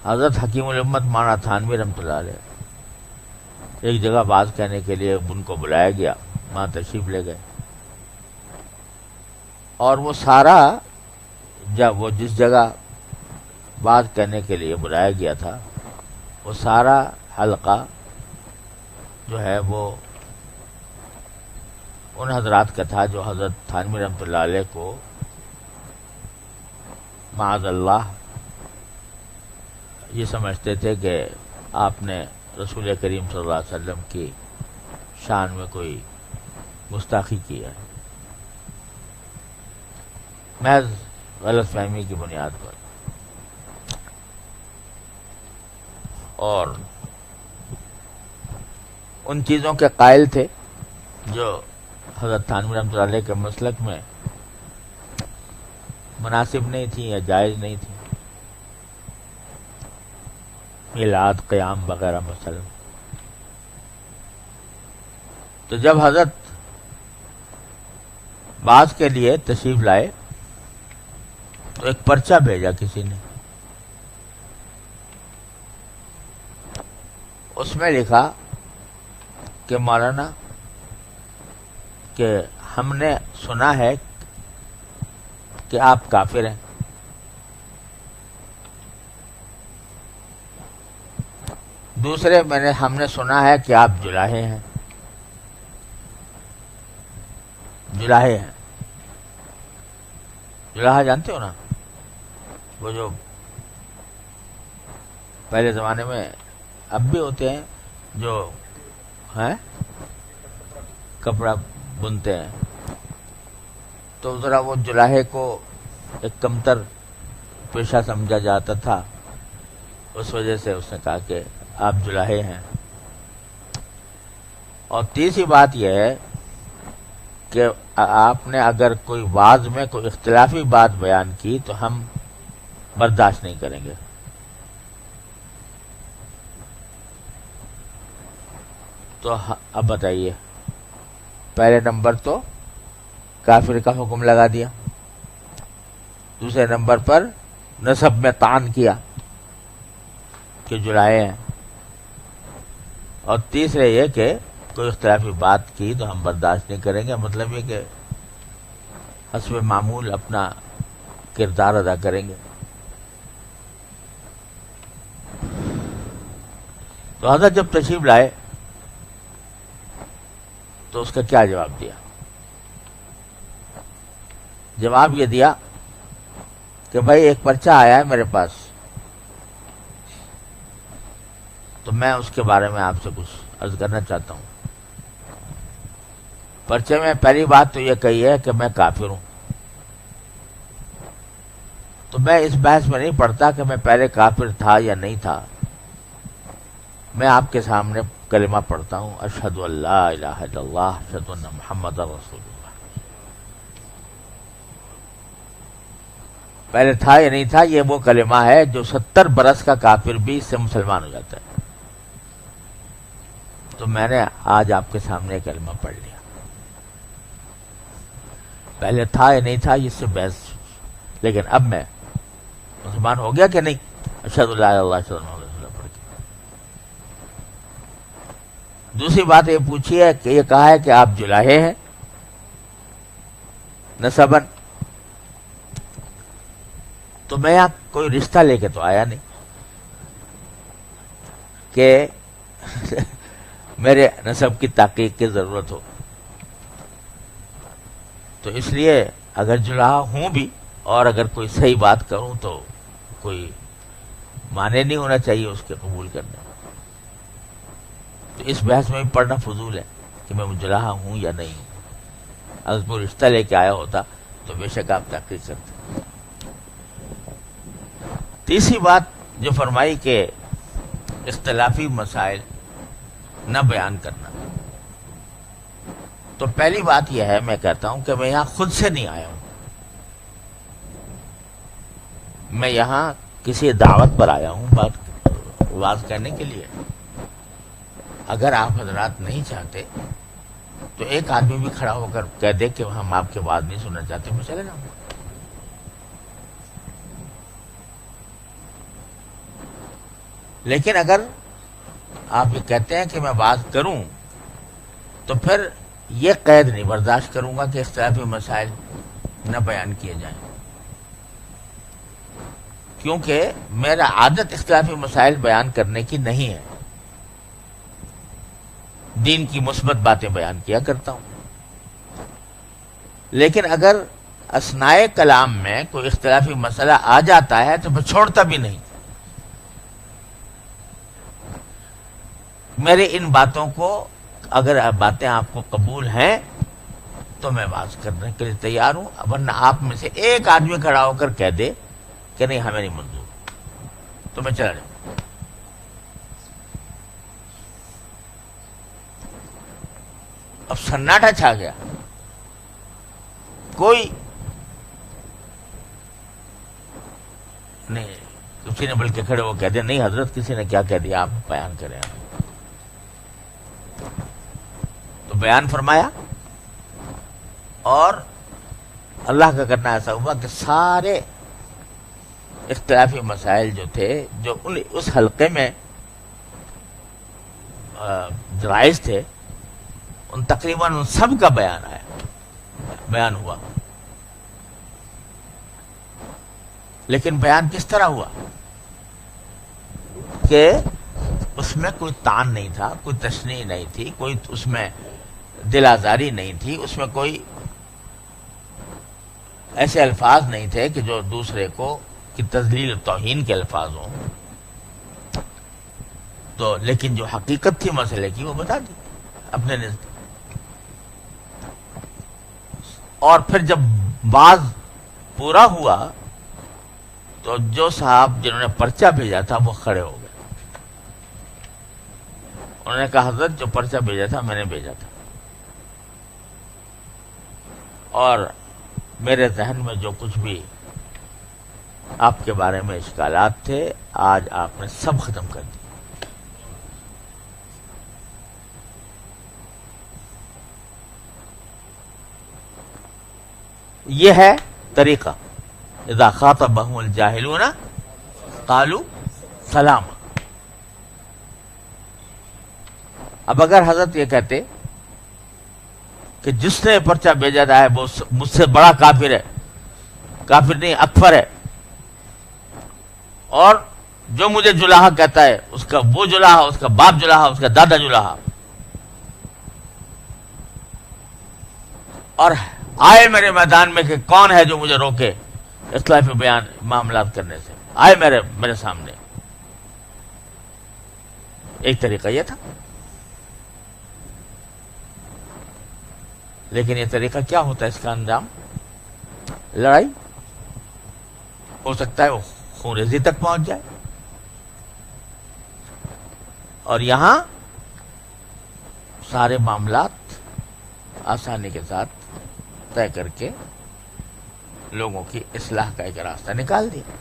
حضرت حکیم الامت مولانا تھانوی رحمۃ اللہ علیہ ایک جگہ بات کہنے کے لیے ان کو بلایا گیا، وہاں تشریف لے گئے، اور وہ سارا جب وہ جس جگہ بات کہنے کے لیے بلایا گیا تھا وہ سارا حلقہ جو ہے وہ ان حضرات کا تھا جو حضرت تھانوی رحمۃ اللہ علیہ کو معاذ اللہ یہ سمجھتے تھے کہ آپ نے رسول کریم صلی اللہ علیہ وسلم کی شان میں کوئی گستاخی کی ہے، محض غلط فہمی کی بنیاد پر، اور ان چیزوں کے قائل تھے جو حضرت تھانوی رحمۃ اللہ علیہ کے مسلک میں مناسب نہیں تھی یا جائز نہیں تھی، میلاد، قیام وغیرہ مثلا۔ تو جب حضرت بعض کے لیے تشریف لائے تو ایک پرچہ بھیجا کسی نے، اس میں لکھا کہ مولانا کہ ہم نے سنا ہے کہ آپ کافر ہیں، دوسرے ہم نے سنا ہے کہ آپ جلاہے ہیں، جلاہے ہیں، جلاہا جانتے ہو نا، وہ جو پہلے زمانے میں اب بھی ہوتے ہیں جو ہیں کپڑا بنتے ہیں، تو ذرا وہ جلاہے کو ایک کمتر پیشہ سمجھا جاتا تھا، اس وجہ سے اس نے کہا کہ آپ جلاہے ہیں۔ اور تیسری بات یہ ہے کہ آپ نے اگر کوئی واعظ میں کوئی اختلافی بات بیان کی تو ہم برداشت نہیں کریں گے۔ تو اب بتائیے، پہلے نمبر تو کافر کا حکم لگا دیا، دوسرے نمبر پر نسب میں طعن کیا کہ جلائے ہیں، اور تیسرے یہ کہ کوئی اختلافی بات کی تو ہم برداشت نہیں کریں گے، مطلب یہ کہ حسب معمول اپنا کردار ادا کریں گے۔ تو حضرت جب تشریف لائے تو اس کا کیا جواب دیا؟ جواب یہ دیا کہ بھائی ایک پرچہ آیا ہے میرے پاس، تو میں اس کے بارے میں آپ سے کچھ عرض کرنا چاہتا ہوں۔ پرچے میں پہلی بات تو یہ کہی ہے کہ میں کافر ہوں، تو میں اس بحث میں نہیں پڑتا کہ میں پہلے کافر تھا یا نہیں تھا، میں آپ کے سامنے کلمہ پڑھتا ہوں، اشہد ان لا الہ الا اللہ اشہد ان محمد رسول اللہ۔ پہلے تھا یا نہیں تھا، یہ وہ کلمہ ہے جو 70 برس کا کافر بھی اس سے مسلمان ہو جاتا ہے۔ تو میں نے آج آپ کے سامنے کلمہ پڑھ لیا، پہلے تھا یا نہیں تھا اس سے بحث، لیکن اب میں مسلمان ہو گیا کہ نہیں، اشہد ان لا الہ الا اللہ اشہد ان محمد رسول اللہ پڑھ کے۔ دوسری بات یہ پوچھی ہے کہ یہ کہا ہے کہ آپ جلاہے ہیں نسبن، تو میں یہاں کوئی رشتہ لے کے تو آیا نہیں کہ میرے نسب کی تحقیق کی ضرورت ہو، تو اس لیے اگر جلاہا ہوں بھی اور اگر کوئی صحیح بات کروں تو کوئی معنی نہیں ہونا چاہیے اس کے قبول کرنے، تو اس بحث میں بھی پڑھنا فضول ہے کہ میں جلاہا ہوں یا نہیں ہوں۔ اگر کوئی رشتہ لے کے آیا ہوتا تو بے شک آپ تحقیق کرتے۔ تیسری بات جو فرمائی کہ اختلافی مسائل نہ بیان کرنا، تو پہلی بات یہ ہے، میں کہتا ہوں کہ میں یہاں خود سے نہیں آیا ہوں، میں یہاں کسی دعوت پر آیا ہوں بات کرنے کے لیے۔ اگر آپ حضرات نہیں چاہتے تو ایک آدمی بھی کھڑا ہو کر کہہ دے کہ ہم آپ کی بات نہیں سننا چاہتے، میں چلے جاؤں گا۔ لیکن اگر آپ یہ کہتے ہیں کہ میں بات کروں تو پھر یہ قید نہیں برداشت کروں گا کہ اختلافی مسائل نہ بیان کیے جائیں، کیونکہ میرا عادت اختلافی مسائل بیان کرنے کی نہیں ہے، دین کی مثبت باتیں بیان کیا کرتا ہوں۔ لیکن اگر اثناء کلام میں کوئی اختلافی مسئلہ آ جاتا ہے تو میں چھوڑتا بھی نہیں۔ میرے ان باتوں کو، اگر باتیں آپ کو قبول ہیں تو میں بات کرنے کے لیے تیار ہوں، ورنہ آپ میں سے ایک آدمی کھڑا ہو کر کہہ دے کہ نہیں ہمیں نہیں منظور تو میں چلا جاؤں۔ اب سناٹا چھا گیا، کوئی نہیں، کسی نے بلکہ کھڑے وہ کہہ دیا نہیں حضرت کسی نے کیا کہہ دیا، آپ بیان کریں۔ تو بیان فرمایا، اور اللہ کا کرنا ایسا ہوا کہ سارے اختلافی مسائل جو تھے، جو اس حلقے میں جرائز تھے، ان تقریباً ان سب کا بیان ہوا۔ لیکن بیان کس طرح ہوا کہ اس میں کوئی طعن نہیں تھا، کوئی تشنیع نہیں تھی، کوئی اس میں دل آزاری نہیں تھی، اس میں کوئی ایسے الفاظ نہیں تھے کہ جو دوسرے کو کی تذلیل و توہین کے الفاظ ہوں۔ تو لیکن جو حقیقت تھی مسئلے کی وہ بتا دی اپنے نزد۔ اور پھر جب بعض پورا ہوا تو جو صاحب جنہوں نے پرچہ بھیجا تھا وہ کھڑے ہو گئے، انہوں نے کہا حضرت جو پرچہ بھیجا تھا میں نے بھیجا تھا، اور میرے ذہن میں جو کچھ بھی آپ کے بارے میں اشکالات تھے آج آپ نے سب ختم کر دی۔ یہ ہے طریقہ، اذا خاطبهم الجاہلون قالوا سلاما۔ اب اگر حضرت یہ کہتے کہ جس نے پرچہ بھیجا تھا ہے وہ مجھ سے بڑا کافر ہے، کافر نہیں اکفر ہے، اور جو مجھے جلاحہ کہتا ہے اس کا وہ جلاحہ، اس کا باپ جلاحہ، اس کا دادا جلاحہ، اور آئے میرے میدان میں کہ کون ہے جو مجھے روکے اختلافی بیان معاملات کرنے سے، آئے میرے سامنے۔ ایک طریقہ یہ تھا، لیکن یہ طریقہ کیا ہوتا ہے اس کا انجام؟ لڑائی، ہو سکتا ہے وہ خون ریزی تک پہنچ جائے۔ اور یہاں سارے معاملات آسانی کے ساتھ طے کر کے لوگوں کی اصلاح کا ایک راستہ نکال دیا۔